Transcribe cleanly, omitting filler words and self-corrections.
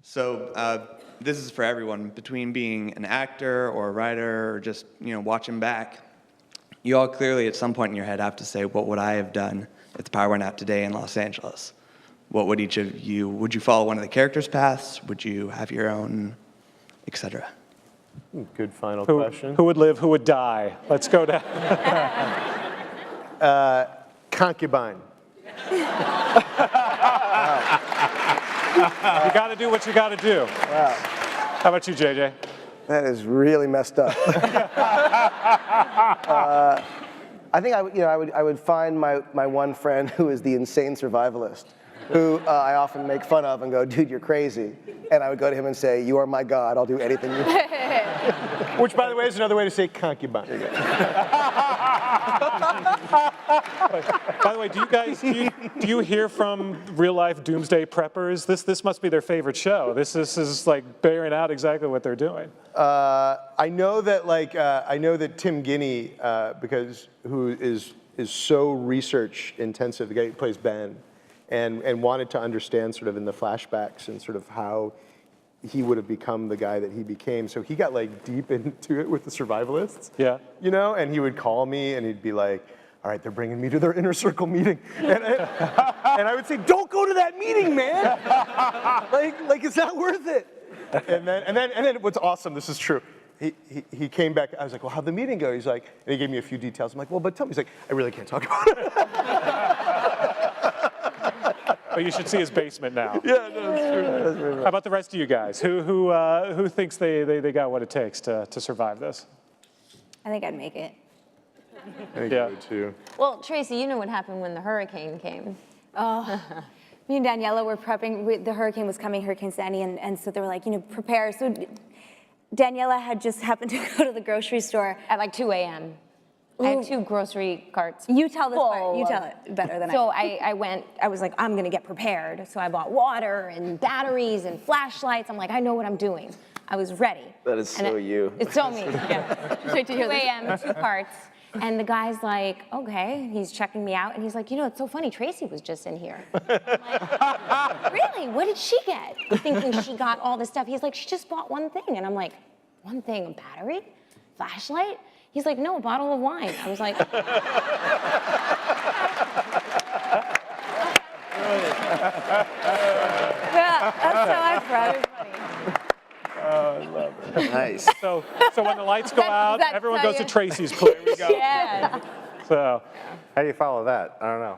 So this is for everyone. Between being an actor or a writer or just watching back, you all clearly at some point in your head have to say, what would I have done if the power went out today in Los Angeles? What would each of you, would you follow one of the characters' paths? Would you have your own, etc.? Good final question. Who would live, who would die? Let's go down. Concubine. You got to do what you got to do. Wow. How about you, JJ? That is really messed up. I think I would find my one friend who is the insane survivalist, who I often make fun of and go, dude, you're crazy. And I would go to him and say, you are my God, I'll do anything you want. Which, by the way, is another way to say concubine. By the way, do you hear from real life doomsday preppers? This must be their favorite show. This is like bearing out exactly what they're doing. I know that Tim Guinea, because who is so research intensive, the guy who plays Ben, and wanted to understand sort of in the flashbacks and sort of how he would have become the guy that he became. So he got like deep into it with the survivalists. Yeah. And he would call me and he'd be like, all right, they're bringing me to their inner circle meeting. And I would say, don't go to that meeting, man. like it's not worth it. And then what's awesome, this is true. He came back, I was like, well, how'd the meeting go? He's like, and he gave me a few details. I'm like, well, but tell me. He's like, I really can't talk about it. But you should see his basement now. Yeah, no, that's true. How about the rest of you guys? Who thinks they got what it takes to survive this? I think I'd make it. I think Yeah. I would too. Well, Tracy, you know what happened when the hurricane came. Oh, me and Daniela were prepping. The hurricane was coming, Hurricane Sandy, and so they were like, prepare. So Daniela had just happened to go to the grocery store. At like 2 a.m. I had 2 grocery carts. You tell this part. You full tell it better than So I I was like, I'm gonna get prepared. So I bought water and batteries and flashlights. I'm like, I know what I'm doing. I was ready. That is so you. It's so me. Yeah. Just wait to hear 2 this. a.m., 2 carts. And the guy's like, okay. He's checking me out. And he's like, it's so funny. Tracy was just in here. I'm like, really? What did she get? Thinking she got all this stuff. He's like, she just bought one thing. And I'm like, one thing? A battery? Flashlight? He's like, no, a bottle of wine. I was like, Yeah, that's how I prep. Oh, I love it. Nice. So when the lights go out, that everyone tell goes to you? Tracy's place. yeah. So. How do you follow that? I don't know.